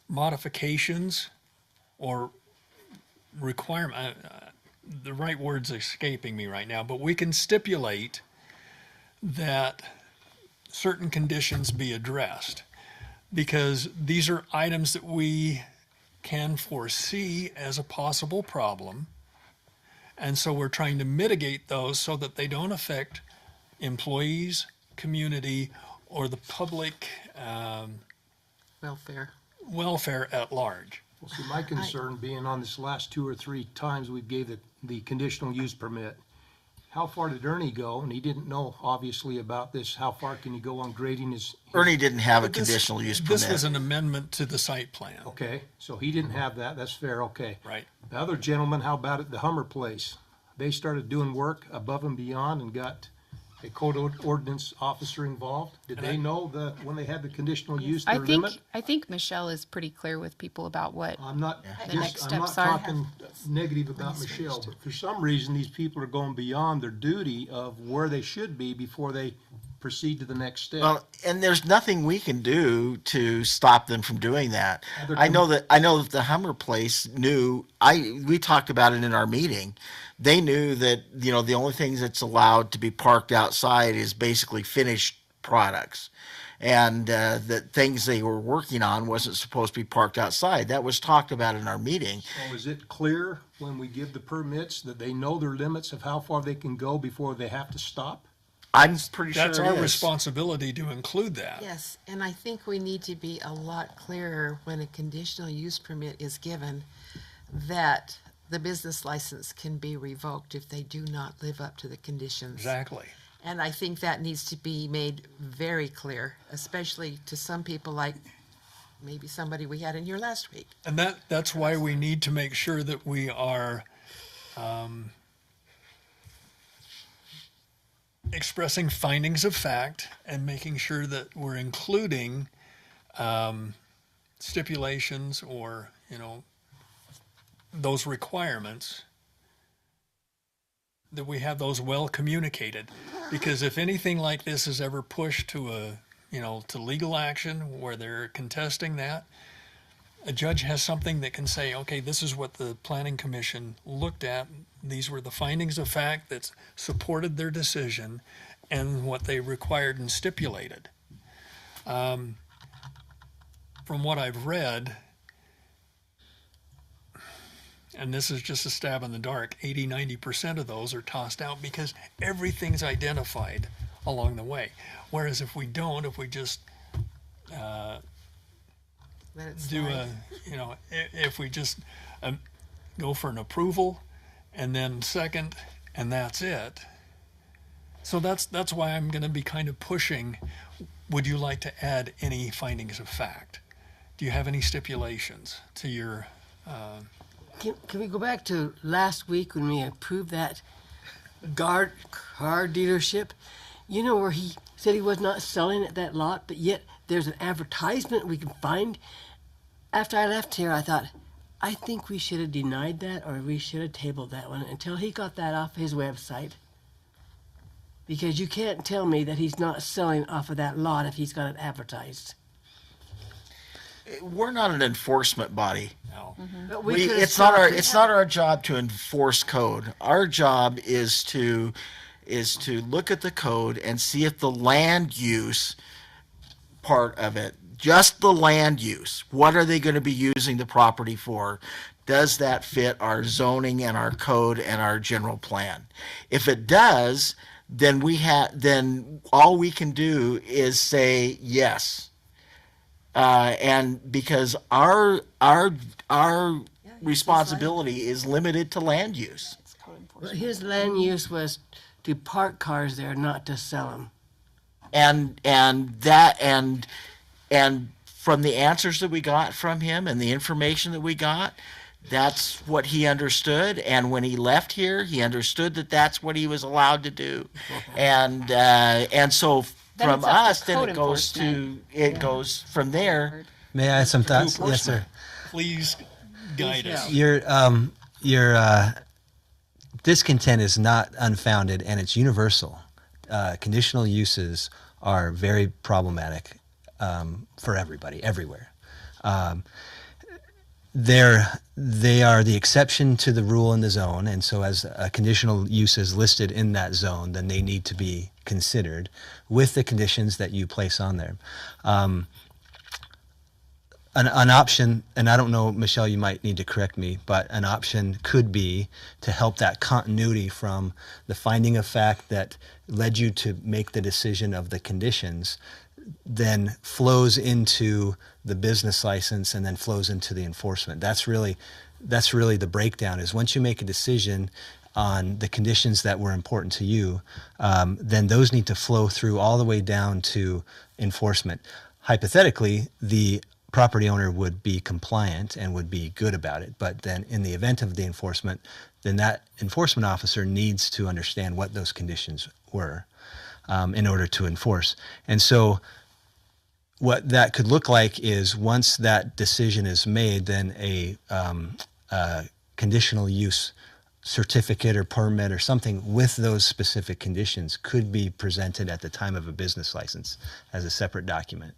modifications or requirement. The right word's escaping me right now, but we can stipulate that certain conditions be addressed, because these are items that we can foresee as a possible problem. And so we're trying to mitigate those so that they don't affect employees, community, or the public Welfare. at large. Well, see, my concern being on this last 2 or 3 times we gave the conditional use permit, how far did Ernie go? And he didn't know, obviously, about this. How far can he go on grading his Ernie didn't have a This- conditional use This was permit. an amendment to the site plan. Okay, so he didn't have that. That's fair, okay. Right. The other gentleman, how about at the Hummer place? They started doing work above and beyond and got a code ordinance officer involved. Did they know that when they had the conditional use, their limit? I think Michelle is pretty clear with people about what I'm not, the next I'm not steps are. talking negative about Michelle, but for some reason, these people are going beyond their duty of where they should be before they proceed to the next step. Well, and there's nothing we can do to stop them from doing that. Other I know that the Hummer place knew. We talked about it in our meeting. They knew that the only things that's allowed to be parked outside is basically finished products, and that things they were working on wasn't supposed to be parked outside. That was talked about in our meeting. So is it clear when we give the permits that they know their limits of how far they can go before they have to stop? I'm pretty That's sure our it is. responsibility to include that. Yes, and I think we need to be a lot clearer when a conditional use permit is given that the business license can be revoked if they do not live up to the conditions. Exactly. And I think that needs to be made very clear, especially to some people like maybe somebody we had in here last week. And that's why we need to make sure that we are expressing findings of fact and making sure that we're including stipulations or, those requirements, that we have those well communicated. Because if anything like this is ever pushed to to legal action where they're contesting that, a judge has something that can say, okay, this is what the planning commission looked at. These were the findings of fact that supported their decision and what they required and stipulated. From what I've read, and this is just a stab in the dark, 80-90% of those are tossed out because everything's identified along the way. Whereas if we just Let it do slide. if we just go for an approval and then second, and that's it. So that's why I'm going to be kind of pushing. Would you like to add any findings of fact? Do you have any stipulations to your? Can we go back to last week when we approved that car dealership? You know where he said he was not selling at that lot, but yet there's an advertisement we can find. After I left here, I thought, I think we should have denied that, or we should have tabled that one until he got that off his website. Because you can't tell me that he's not selling off of that lot if he's got it advertised. We're not an enforcement body. No. But We, could have it's not stopped our it. it's not our job to enforce code. Our job is to look at the code and see if the land use part of it, just the land use, what are they going to be using the property for? Does that fit our zoning and our code and our general plan? If it does, then then all we can do is say yes. And because our responsibility is limited to land use. It's code But enforcement. his land use was to park cars there, not to sell them. And from the answers that we got from him and the information that we got, that's what he understood. And when he left here, he understood that that's what he was allowed to do. And so Then from it's up to us, then code it goes goes from there. May I have some thoughts? Yes, sir. Please guide us. Your discontent is not unfounded, and it's universal. Conditional uses are very problematic for everybody, everywhere. They are the exception to the rule in the zone, and so as a conditional use is listed in that zone, then they need to be considered with the conditions that you place on there. An option, and I don't know, Michelle, you might need to correct me, but an option could be to help that continuity from the finding of fact that led you to make the decision of the conditions, then flows into the business license and then flows into the enforcement. That's really the breakdown, is once you make a decision on the conditions that were important to you, then those need to flow through all the way down to enforcement. Hypothetically, the property owner would be compliant and would be good about it. But then in the event of the enforcement, then that enforcement officer needs to understand what those conditions were in order to enforce. And so what that could look like is once that decision is made, then a conditional use certificate or permit or something with those specific conditions could be presented at the time of a business license as a separate document.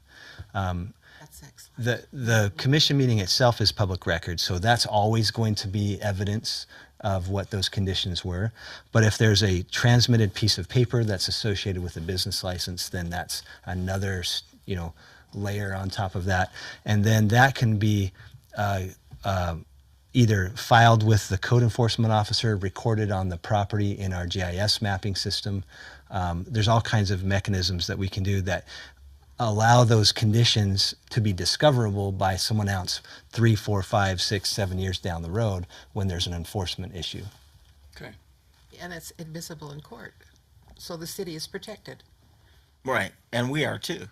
That's excellent. The commission meeting itself is public record, so that's always going to be evidence of what those conditions were. But if there's a transmitted piece of paper that's associated with a business license, then that's another, layer on top of that. And then that can be either filed with the code enforcement officer, recorded on the property in our GIS mapping system. There's all kinds of mechanisms that we can do that allow those conditions to be discoverable by someone else 3, 4, 5, 6, 7 years down the road when there's an enforcement issue. Okay. And it's admissible in court. So the city is protected. Right. And we are too,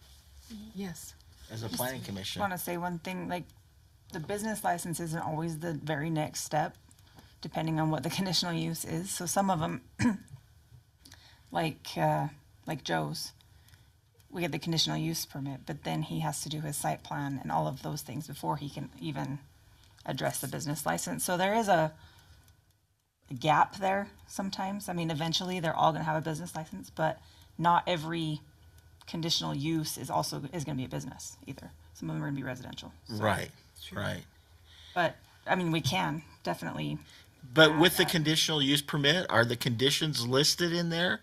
Yes. as a planning commission. Want to say one thing, like the business license isn't always the very next step, depending on what the conditional use is. So some of them, like Joe's, we get the conditional use permit, but then he has to do his site plan and all of those things before he can even address the business license. So there is a gap there sometimes. I mean, eventually they're all going to have a business license, but not every conditional use is going to be a business either. Some of them are going to be residential. So. Right. Right. But I mean, we can definitely. But with the conditional use permit, are the conditions listed in there?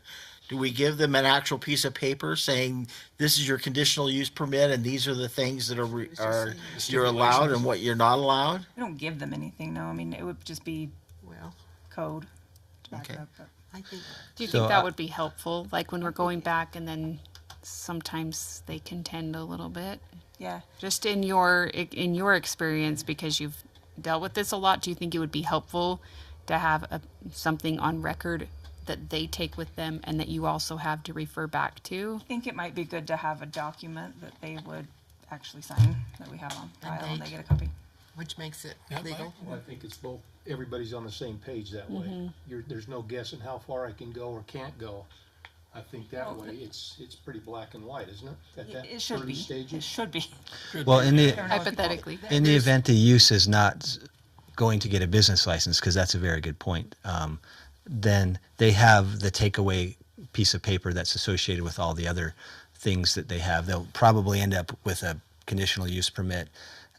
Do we give them an actual piece of paper saying this is your conditional use permit and these are the things that are you're allowed and what you're not allowed? We don't give them anything, no. I mean, it would just be Well, code to back Okay. it up. But I think Do you So, think that would be helpful? Like when we're going back and then sometimes they contend a little bit? yeah, Just in your experience, because you've dealt with this a lot, do you think it would be helpful to have something on record that they take with them and that you also have to refer back to? I think it might be good to have a document that they would actually sign that we have on file and they date. get a copy. which makes it Yeah, legal. Well, I think it's both, everybody's on the same page that way. There's no guessing how far I can go or can't go. I think that way, it's pretty black and white, isn't it? At that It should early be. It stages? should be. Well, in the I don't know if people- Hypothetically. in the event the use is not going to get a business license, because that's a very good point, then they have the takeaway piece of paper that's associated with all the other things that they have. They'll probably end up with a conditional use permit,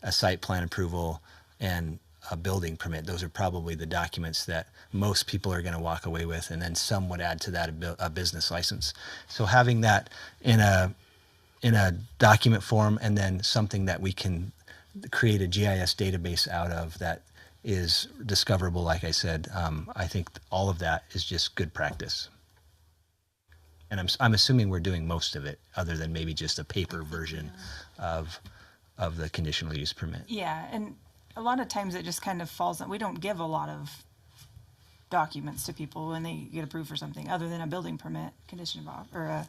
a site plan approval, and a building permit. Those are probably the documents that most people are going to walk away with, and then some would add to that a business license. So having that in a document form, and then something that we can create a GIS database out of that is discoverable, like I said, I think all of that is just good practice. And I'm assuming we're doing most of it, other than maybe just a paper version of of the conditional use permit. Yeah, and a lot of times it just kind of falls on, we don't give a lot of documents to people when they get approved for something, other than a building permit, condition of, or a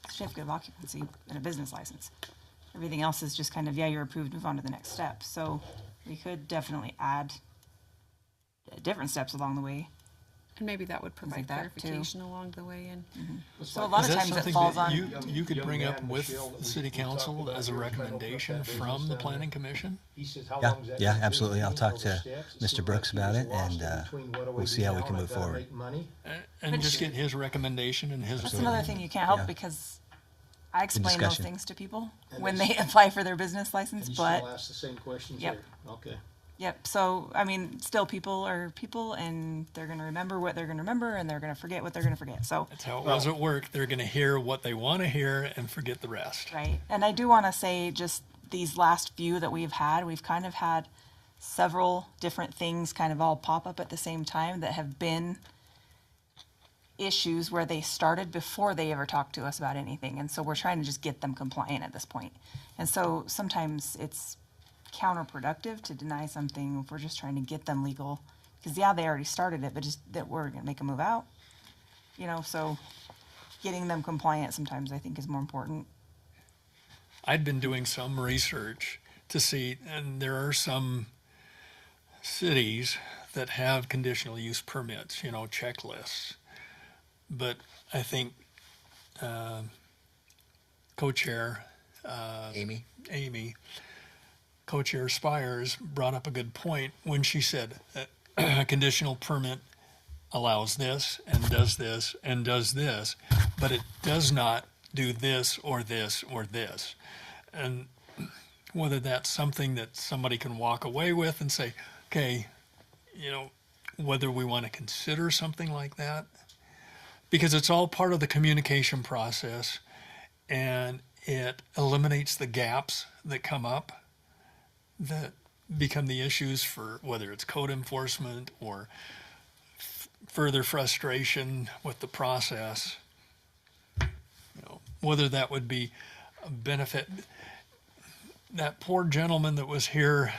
certificate of occupancy and a business license. Everything else is just kind of, yeah, you're approved, move on to the next step. So we could definitely add different steps along the way. And maybe that would provide like that, too. clarification along the way. And So a lot Is of that times it something falls that on. you could bring up with the city council as a recommendation from the planning commission? Yeah, absolutely. I'll talk to Mr. Brooks about it, and we'll see how we can move forward. And just get his recommendation and his. That's another thing you can't help Yeah. because I explain those discussion. things to people when they apply for their business license, but, ask the same questions Yep. here? Okay. yep, so, I mean, still people are people and they're gonna remember what they're gonna remember and they're gonna forget what they're gonna forget, so. That's how it was at work. They're gonna hear what they wanna hear and forget the rest. Right, and I do want to say, just these last few that we've kind of had several different things kind of all pop up at the same time that have been issues where they started before they ever talked to us about anything, and so we're trying to just get them compliant at this point. And so sometimes it's counterproductive to deny something if we're just trying to get them legal, because yeah, they already started it, but just that we're gonna make them move out, you know, so getting them compliant sometimes I think is more important. I'd been doing some research to see, and there are some cities that have conditional use permits, checklists. But I think co-chair Amy, co-chair Spires brought up a good point when she said a conditional permit allows this and does this and does this, but it does not do this or this or this. And whether that's something that somebody can walk away with and say, okay, whether we want to consider something like that, because it's all part of the communication process and it eliminates the gaps that come up that become the issues for whether it's code enforcement or further frustration with the process. Whether that would be a benefit. That poor gentleman that was here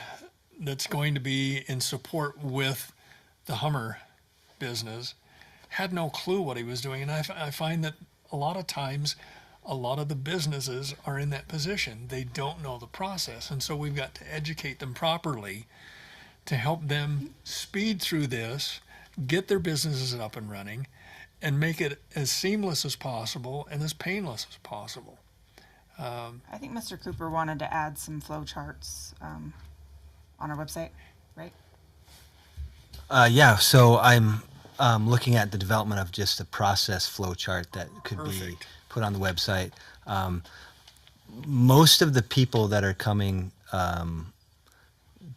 that's going to be in support with the Hummer business had no clue what he was doing. And I find that a lot of times, a lot of the businesses are in that position. They don't know the process. And so we've got to educate them properly to help them speed through this, get their businesses up and running, and make it as seamless as possible and as painless as possible. I think Mr. Cooper wanted to add some flow charts on our website, right? Yeah, so I'm looking at the development of just a process flow chart that could be Perfect. put on the website. Most of the people that are coming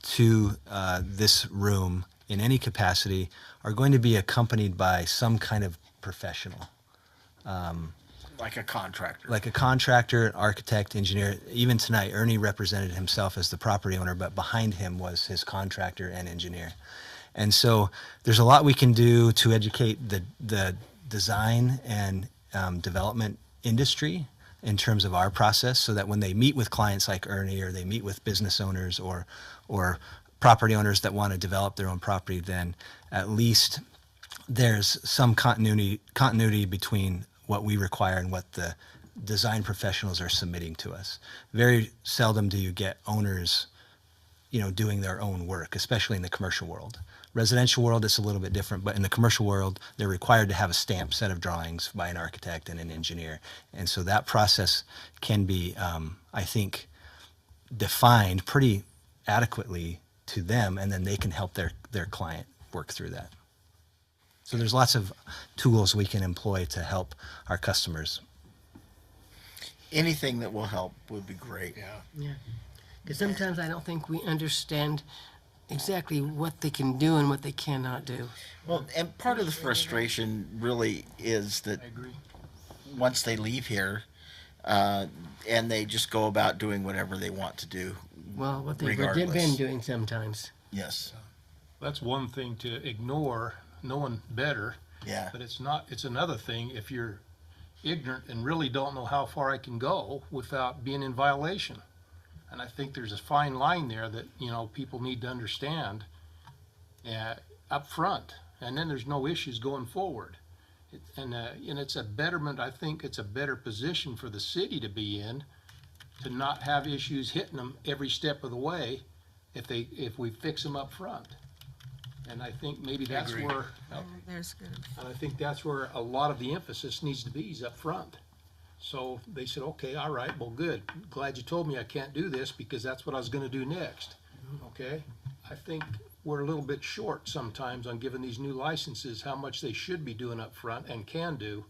to this room in any capacity are going to be accompanied by some kind of professional. Like a contractor. Like a contractor, an architect, engineer. Even tonight, Ernie represented himself as the property owner, but behind him was his contractor and engineer. And so there's a lot we can do to educate the design and development industry in terms of our process, so that when they meet with clients like Ernie, or they meet with business owners or property owners that want to develop their own property, then at least there's some continuity between what we require and what the design professionals are submitting to us. Very seldom do you get owners, doing their own work, especially in the commercial world. Residential world, it's a little bit different, but in the commercial world, they're required to have a stamped set of drawings by an architect and an engineer. And so that process can be, I think, defined pretty adequately to them, and then they can help their client work through that. So there's lots of tools we can employ to help our customers. Anything that will help would be great. Yeah. Because sometimes I don't think we understand exactly what they can do and what they cannot do. Well, and part of the frustration really is that once they leave here, and they just go about doing whatever they want to do. Well, what they've Regardless. been doing sometimes. Yes. That's one thing to ignore, knowing better. Yeah. But it's another thing if you're ignorant and really don't know how far I can go without being in violation. And I think there's a fine line there that, you know, people need to understand up front, and then there's no issues going forward. And it's a betterment, I think it's a better position for the city to be in, to not have issues hitting them every step of the way if we fix them up front. And I think maybe that's agree. where, There's good. and I think that's where a lot of the emphasis needs to be, is up front. So they said, okay, all right, well, good. Glad you told me I can't do this, because that's what I was gonna do next. Okay? I think we're a little bit short sometimes on giving these new licenses how much they should be doing up front and can do.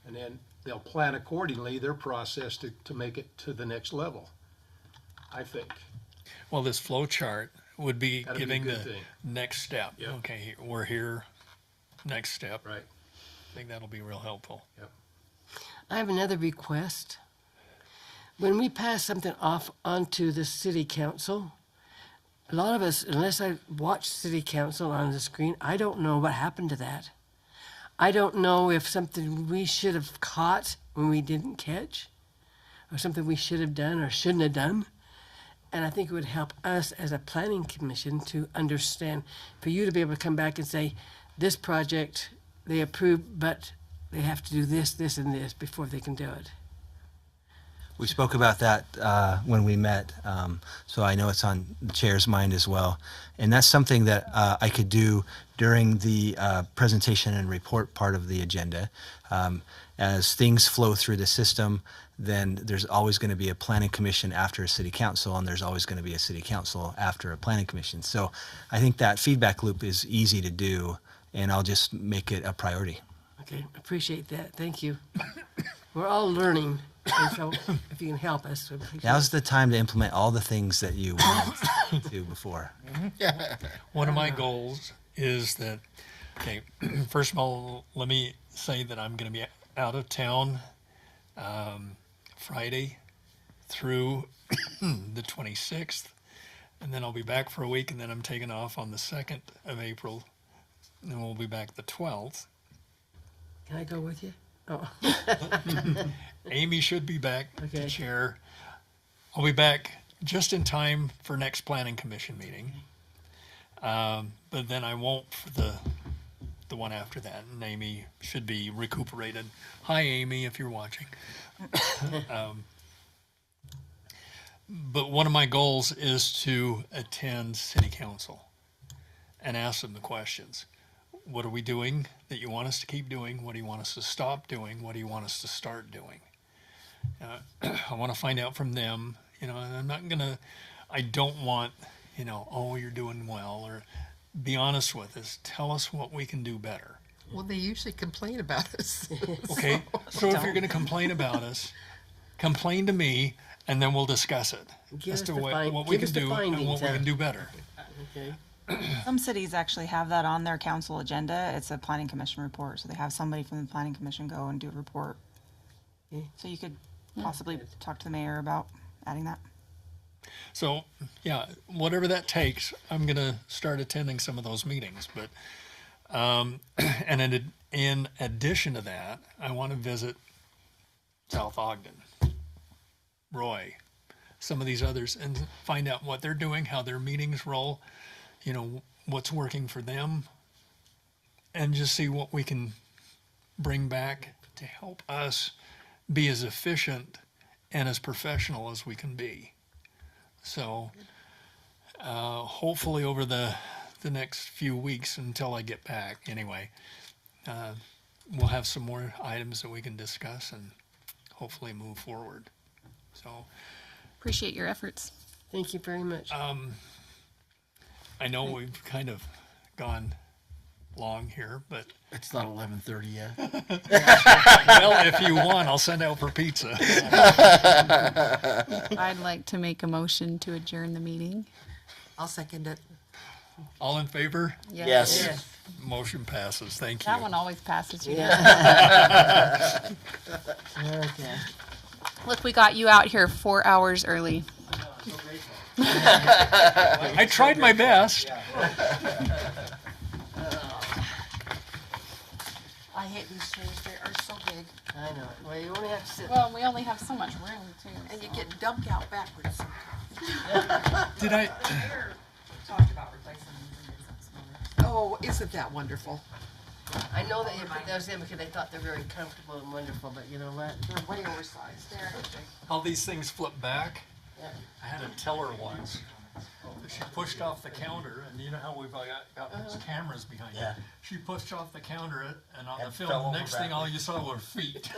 And then they'll plan accordingly their process to make it to the next level, I think. Well, this flow chart would be That'd be a giving good the thing. next step. Yep. Okay, we're here, next step. Right. I think that'll be real helpful. Yep. I have another request. When we pass something off onto the city council, a lot of us, unless I watch city council on the screen, I don't know what happened to that. I don't know if something we should have caught when we didn't catch, or something we should have done or shouldn't have done. And I think it would help us as a planning commission to understand, for you to be able to come back and say, this project they approved, but they have to do this, this, and this before they can do it. We spoke about that when we met, so I know it's on the chair's mind as well. And that's something that I could do during the presentation and report part of the agenda. As things flow through the system, then there's always going to be a planning commission after a city council, and there's always going to be a city council after a planning commission. So I think that feedback loop is easy to do, and I'll just make it a priority. Okay, appreciate that. Thank you. We're all learning, and so if you can help us, we appreciate Now's the time to implement all the things that you wanted to before. One of my goals is that, okay, first of all, let me say that I'm going to be out of town Friday through the 26th, and then I'll be back for a week, and then I'm taking off on the 2nd of April, and then we'll be back the 12th. Can I go with you? Oh, Amy should be back Okay. to chair. I'll be back just in time for next planning commission meeting. But then I won't for the one after that, and Amy should be recuperated. Hi, Amy, if you're watching. But one of my goals is to attend city council and ask them the questions. What are we doing that you want us to keep doing? What do you want us to stop doing? What do you want us to start doing? I want to find out from them, you know, and I don't want, you know, oh, you're doing well, or be honest with us. Tell us what we can do better. Well, they usually complain about us. Okay, so if you're going to complain about us, complain to me, and then we'll discuss it Give as us to the what we give can us the do and findings, what we can do better. okay. Some cities actually have that on their council agenda. It's a planning commission report, so they have somebody from the planning commission go and do a report. Okay. So you could possibly talk to the mayor about adding that. So, yeah, whatever that takes, I'm going to start attending some of those meetings. But, and in addition to that, I want to visit South Ogden, Roy, some of these others, and find out what they're doing, how their meetings roll, you know, what's working for them, and just see what we can bring back to help us be as efficient and as professional as we can be. So hopefully over the next few weeks until I get back anyway, we'll have some more items that we can discuss and hopefully move forward. So Appreciate your efforts. Thank you very much. I know we've kind of gone long here, but It's not 11:30 yet. well, if you want, I'll send out for pizza. I'd like to make a motion to adjourn the meeting. I'll second it. All in favor? Yes. Yes. Motion passes. Thank you. That one always passes you. Okay. Look, we got you out here 4 hours early. I tried my best. I hate these chairs. They are so big. I know. Well, you only have to sit. Well, we only have so much room, too. And you get dumped out backwards sometimes. Did I? Talked about replacing these and getting something smaller. Oh, isn't that wonderful? I know that you put those in because they thought they're very comfortable and wonderful, but you know what? They're way oversized. All these things flip back. I had a teller once. She pushed off the counter, and you know how we've got those cameras behind you. She pushed off the counter, and on the film, the next thing all you saw were feet.